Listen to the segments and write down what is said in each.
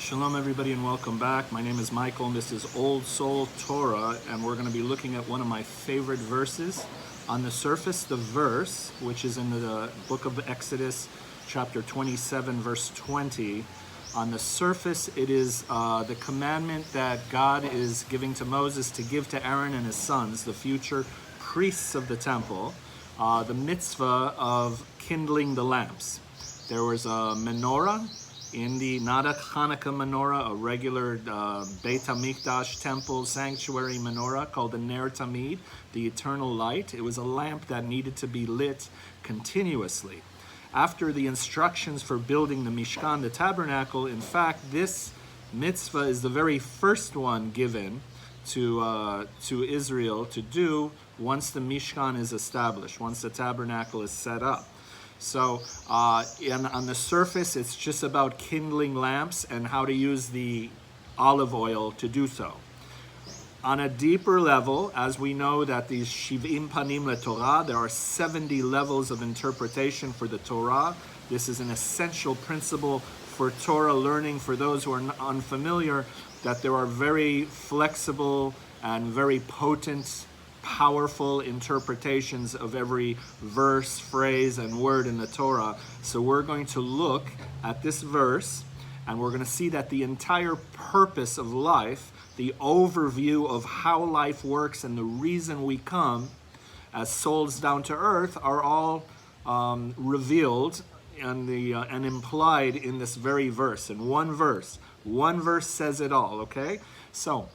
Shalom everybody and welcome back. My name is Michael and this is Old Soul Torah, and we're going to be looking at one of my favorite verses. On the surface, the verse, which is in the book of Exodus, chapter 27, verse 20. On the surface, it is the commandment that God is giving to Moses to give to Aaron and his sons, the future priests of the temple, the mitzvah of kindling the lamps. There was a menorah in the, not a Hanukkah menorah, a regular Beit HaMikdash temple sanctuary menorah called the Ner Tamid, the eternal light. It was a lamp that needed to be lit continuously. After the instructions for building the Mishkan, the tabernacle, in fact, this mitzvah is the very first one given to Israel to do once the Mishkan is established, once the tabernacle is set up. So on the surface, it's just about kindling lamps and how to use the olive oil to do so. On a deeper level, as we know that these Shiv'im Panim LeTorah, there are 70 levels of interpretation for the Torah. This is an essential principle for Torah learning for those who are unfamiliar, that there are very flexible and very potent, powerful interpretations of every verse, phrase, and word in the Torah. So we're going to look at this verse, and we're going to see that the entire purpose of life, the overview of how life works and the reason we come as souls down to earth, are all revealed and implied in this very verse. In one verse says it all, okay? So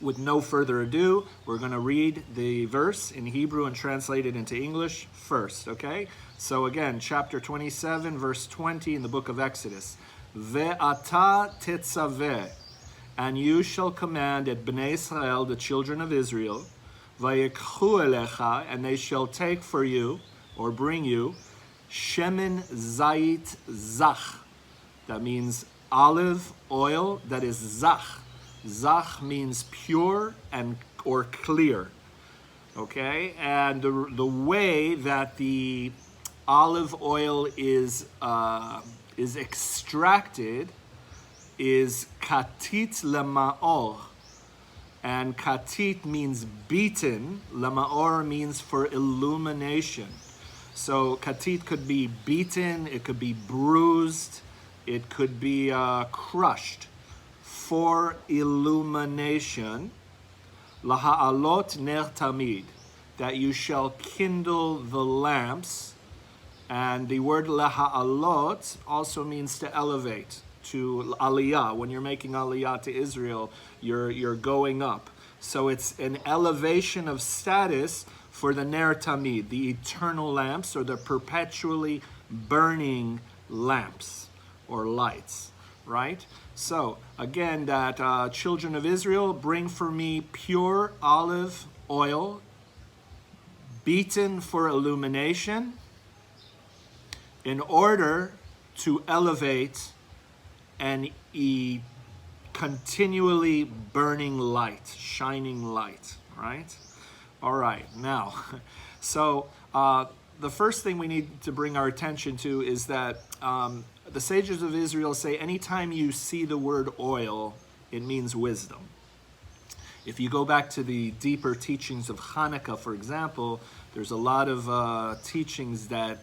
with no further ado, we're going to read the verse in Hebrew and translate it into English first, okay? So again, chapter 27, verse 20 in the book of Exodus. Ve'ata tetzaveh, and you shall command at Bnei Israel, the children of Israel, vayikhu elecha, and they shall take for you, or bring you, shemen zayit zach. That means olive oil that is zach. Zach means pure and or clear, okay? And the way that the olive oil is extracted is katit lema'or, and katit means beaten. Lema'or means for illumination. So katit could be beaten, it could be bruised, it could be crushed. For illumination, laha'alot ner tamid, that you shall kindle the lamps. And the word laha'alot also means to elevate, to aliyah. When you're making aliyah to Israel, you're going up. So it's an elevation of status for the ner tamid, the eternal lamps, or the perpetually burning lamps or lights, right? So again, that children of Israel, bring for me pure olive oil, beaten for illumination, in order to elevate an continually burning light, shining light, right? All right, now, so the first thing we need to bring our attention to is that the sages of Israel say anytime you see the word oil, it means wisdom. If you go back to the deeper teachings of Hanukkah, for example, there's a lot of teachings that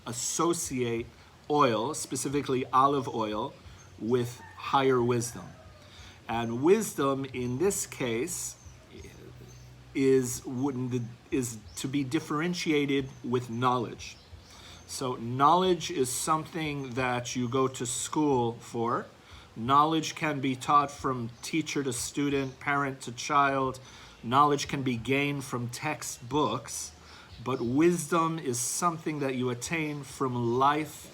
associate oil, specifically olive oil, with higher wisdom. And wisdom in this case is to be differentiated with knowledge. So knowledge is something that you go to school for. Knowledge can be taught from teacher to student, parent to child. Knowledge can be gained from textbooks, but wisdom is something that you attain from life,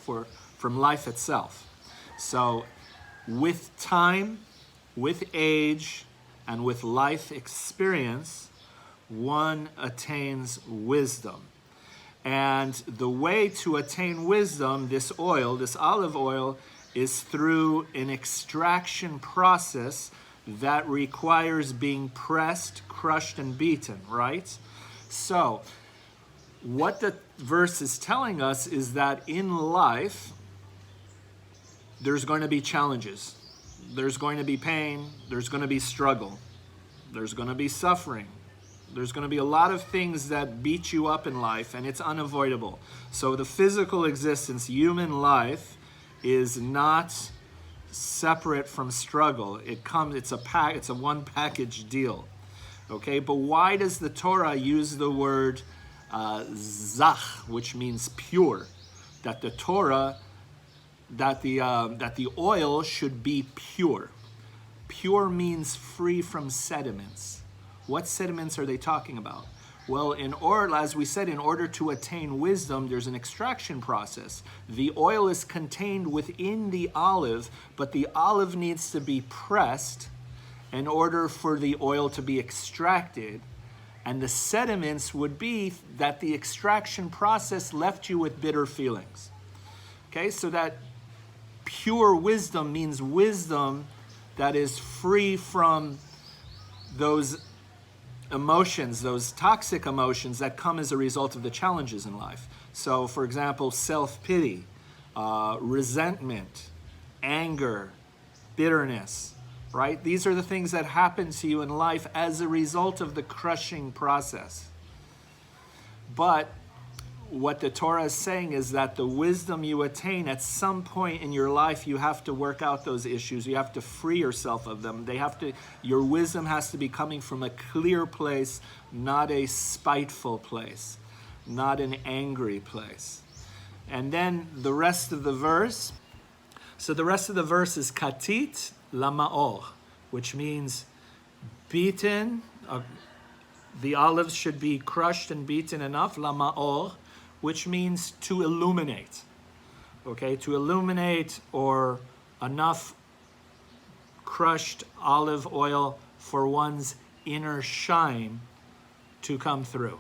from life itself. So with time, with age, and with life experience, one attains wisdom. And the way to attain wisdom, this oil, this olive oil, is through an extraction process that requires being pressed, crushed, and beaten, right? So what the verse is telling us is that in life, there's going to be challenges. there's going to be pain, there's going to be struggle, there's going to be suffering. There's going to be a lot of things that beat you up in life, and it's unavoidable. So the physical existence, human life, is not separate from struggle. It's a one package deal. Okay, but why does the Torah use the word zach, which means pure? That the Torah, that the oil should be pure. Pure means free from sediments. What sediments are they talking about? Well, as we said, in order to attain wisdom, there's an extraction process. The oil is contained within the olive, but the olive needs to be pressed in order for the oil to be extracted. And the sediments would be that the extraction process left you with bitter feelings. Okay, so that pure wisdom means wisdom that is free from those emotions, those toxic emotions that come as a result of the challenges in life. So, for example, self-pity, resentment, anger, bitterness, right? These are the things that happen to you in life as a result of the crushing process. But what the Torah is saying is that the wisdom you attain at some point in your life, you have to work out those issues. You have to free yourself of them. Your wisdom has to be coming from a clear place, not a spiteful place, not an angry place. And then the rest of the verse. So the rest of the verse is katit lama'or, which means beaten. The olives should be crushed and beaten enough, lama'or, which means to illuminate, okay? To illuminate, or enough crushed olive oil for one's inner shine to come through.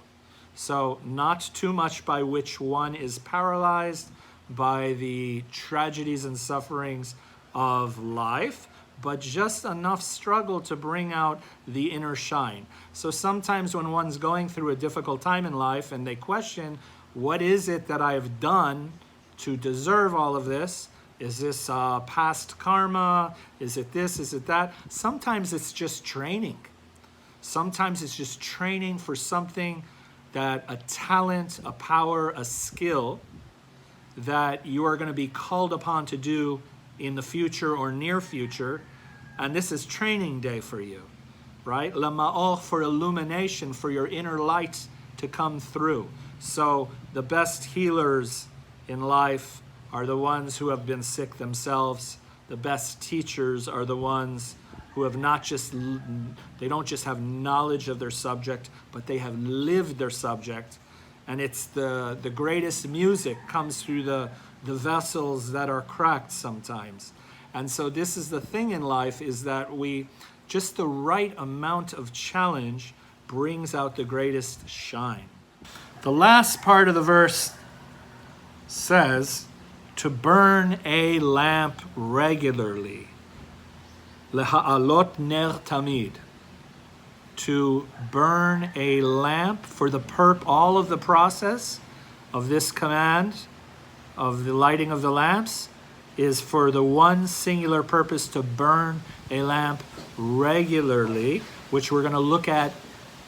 So not too much by which one is paralyzed by the tragedies and sufferings of life, but just enough struggle to bring out the inner shine. So sometimes when one's going through a difficult time in life and they question, what is it that I've done to deserve all of this? Is this past karma? Is it this? Is it that? Sometimes it's just training. Sometimes it's just training for something, that a talent, a power, a skill that you are going to be called upon to do in the future or near future. And this is training day for you, right? Lama'or, for illumination, for your inner light to come through. So the best healers in life are the ones who have been sick themselves. The best teachers are the ones who have they don't just have knowledge of their subject, but they have lived their subject. And it's the greatest music comes through the vessels that are cracked sometimes. And so this is the thing in life, is that just the right amount of challenge brings out the greatest shine. The last part of the verse says, to burn a lamp regularly. Leha'alot ner tamid. To burn a lamp for all of the process of this command of the lighting of the lamps is for the one singular purpose, to burn a lamp regularly, which we're going to look at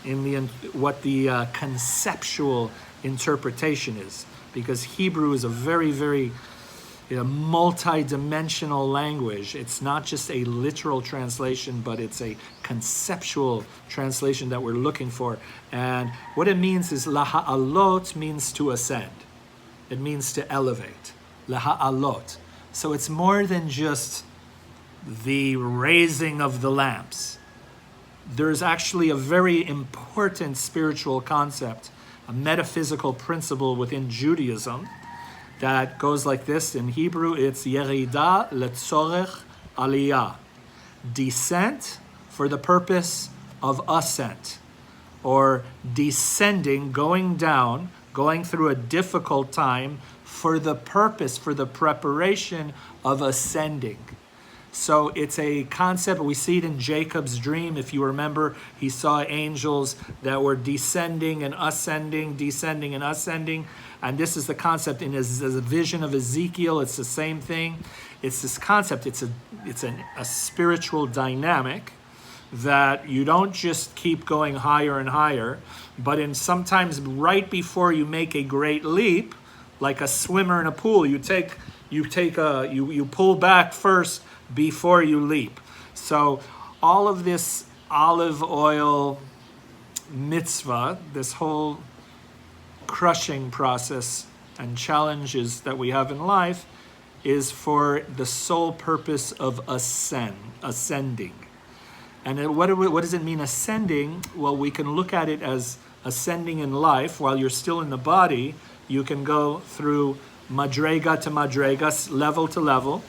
in what the conceptual interpretation is, because Hebrew is a very, very multi-dimensional language. It's not just a literal translation, but it's a conceptual translation that we're looking for. And what it means is laha'alot means to ascend. It means to elevate. Laha'alot. So it's more than just the raising of the lamps. There's actually a very important spiritual concept, a metaphysical principle within Judaism that goes like this. In Hebrew, it's yerida letzorech aliyah, descent for the purpose of ascent, or descending, going down, going through a difficult time for the purpose, for the preparation of ascending. So it's a concept, we see it in Jacob's dream. If you remember, he saw angels that were descending and ascending, descending and ascending. And this is the concept in his vision of Ezekiel. It's the same thing. It's this concept. It's a spiritual dynamic that you don't just keep going higher and higher, but in sometimes right before you make a great leap, like a swimmer in a pool, you pull back first before you leap. So all of this olive oil mitzvah, this whole crushing process and challenges that we have in life, is for the sole purpose of ascending. And what does it mean, ascending? Well, we can look at it as ascending in life. While you're still in the body, you can go through madrega to madrega, level to level.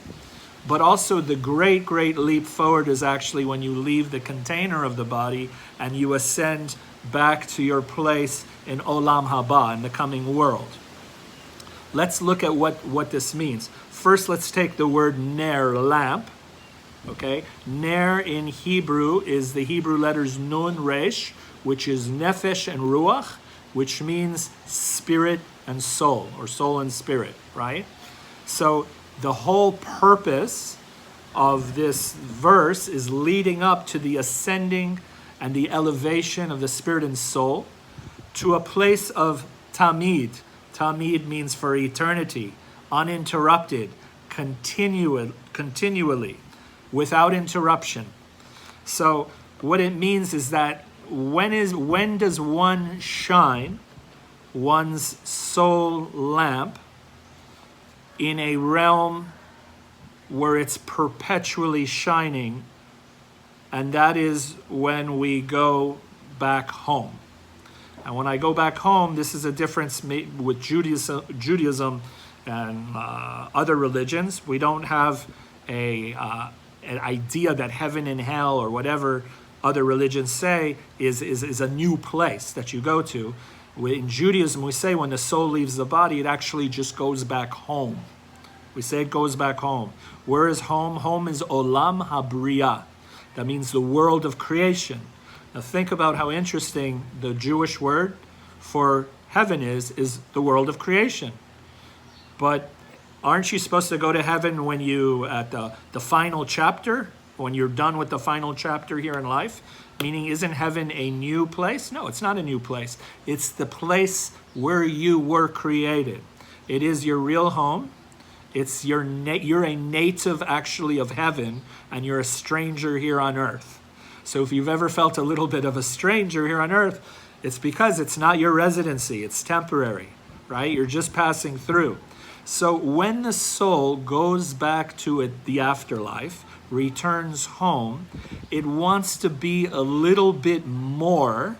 But also the great leap forward is actually when you leave the container of the body and you ascend back to your place in Olam Haba, in the coming world. Let's look at what this means. First, let's take the word ner, lamp. Okay, ner in Hebrew is the Hebrew letters nun, resh, which is nefesh and ruach, which means spirit and soul, or soul and spirit, right? So the whole purpose of this verse is leading up to the ascending and the elevation of the spirit and soul to a place of tamid. Tamid means for eternity, uninterrupted, continually, without interruption. So what it means is that when does one shine one's soul lamp in a realm where it's perpetually shining, and that is when we go back home. And when I go back home, this is a difference with Judaism and other religions. We don't have an idea that heaven and hell, or whatever other religions say, is a new place that you go to. In Judaism, we say when the soul leaves the body, it actually just goes back home. We say it goes back home. Where is home? Home is Olam HaBriyah. That means the world of creation. Now think about how interesting the Jewish word for heaven is the world of creation. But aren't you supposed to go to heaven when at the final chapter, when you're done with the final chapter here in life? Meaning, isn't heaven a new place? No, it's not a new place. It's the place where you were created. It is your real home. It's you're a native actually of heaven, and you're a stranger here on earth. So if you've ever felt a little bit of a stranger here on earth, it's because it's not your residency. It's temporary, right? You're just passing through. So when the soul goes back to the afterlife, returns home, it wants to be a little bit more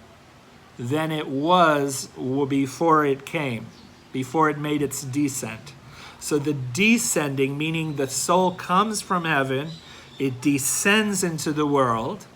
than it was before it came, before it made its descent. So the descending, meaning the soul comes from heaven, it descends into the world,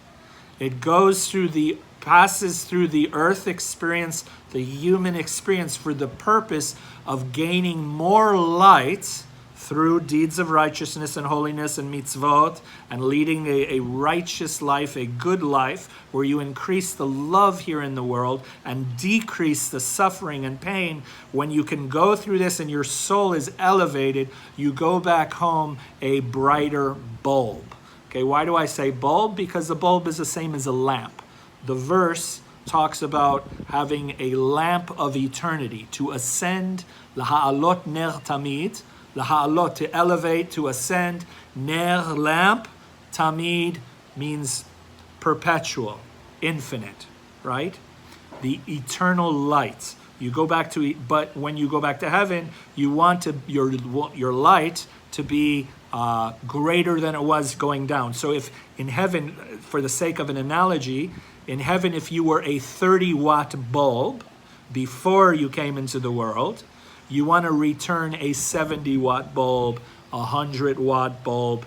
it passes through the earth experience, the human experience, for the purpose of gaining more light through deeds of righteousness and holiness and mitzvot, and leading a righteous life, a good life, where you increase the love here in the world and decrease the suffering and pain. When you can go through this and your soul is elevated, you go back home a brighter bulb. Okay, why do I say bulb? Because the bulb is the same as a lamp. The verse talks about having a lamp of eternity, to ascend, laha'alot ner tamid, laha'alot, to elevate, to ascend, ner, lamp, tamid means perpetual, infinite, right? The eternal light. You go back to, but when you go back to heaven, you want your light to be greater than it was going down. So if in heaven, for the sake of an analogy, in heaven, if you were a 30-watt bulb before you came into the world, you want to return a 70-watt bulb, a 100-watt bulb.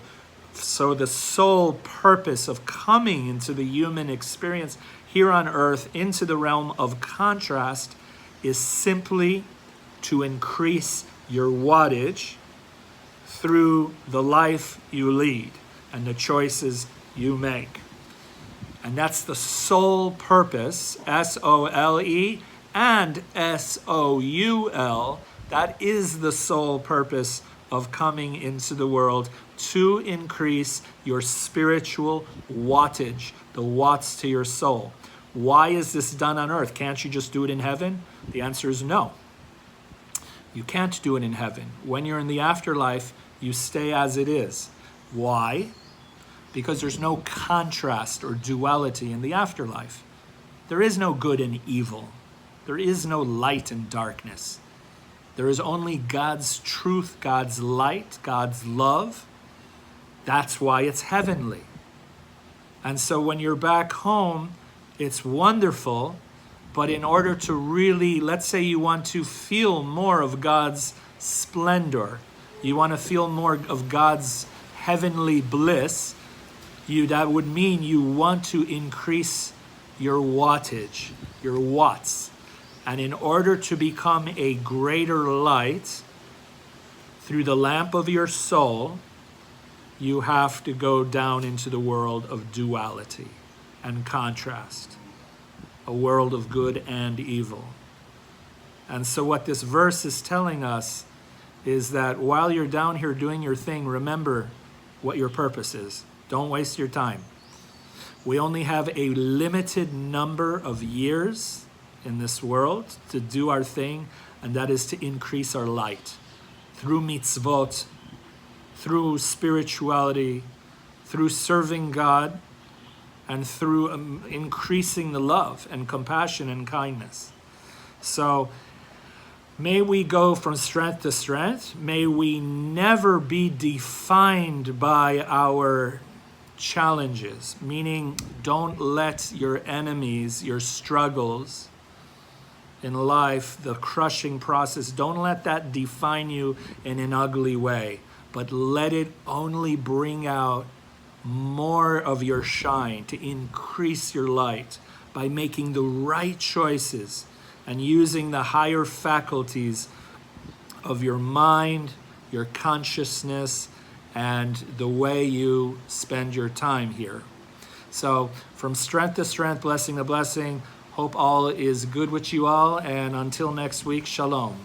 So the sole purpose of coming into the human experience here on earth, into the realm of contrast, is simply to increase your wattage through the life you lead. and the choices you make. And that's the sole purpose, S-O-L-E and S-O-U-L. That is the sole purpose of coming into the world, to increase your spiritual wattage, the watts to your soul. Why is this done on earth? Can't you just do it in heaven? The answer is no. You can't do it in heaven. When you're in the afterlife, you stay as it is. Why? Because there's no contrast or duality in the afterlife. There is no good and evil. There is no light and darkness. There is only God's truth, God's light, God's love. That's why it's heavenly. And so when you're back home, it's wonderful, but in order to really, let's say you want to feel more of God's splendor, you want to feel more of God's heavenly bliss, that would mean you want to increase your wattage, your watts. And in order to become a greater light through the lamp of your soul, you have to go down into the world of duality and contrast, a world of good and evil. And so what this verse is telling us is that while you're down here doing your thing, remember what your purpose is. Don't waste your time. We only have a limited number of years in this world to do our thing, and that is to increase our light through mitzvot, through spirituality, through serving God, and through increasing the love and compassion and kindness. So may we go from strength to strength. May we never be defined by our challenges, meaning don't let your enemies, your struggles in life, the crushing process, don't let that define you in an ugly way, but let it only bring out more of your shine, to increase your light by making the right choices and using the higher faculties of your mind, your consciousness, and the way you spend your time here. So from strength to strength, blessing to blessing, hope all is good with you all, and until next week, shalom.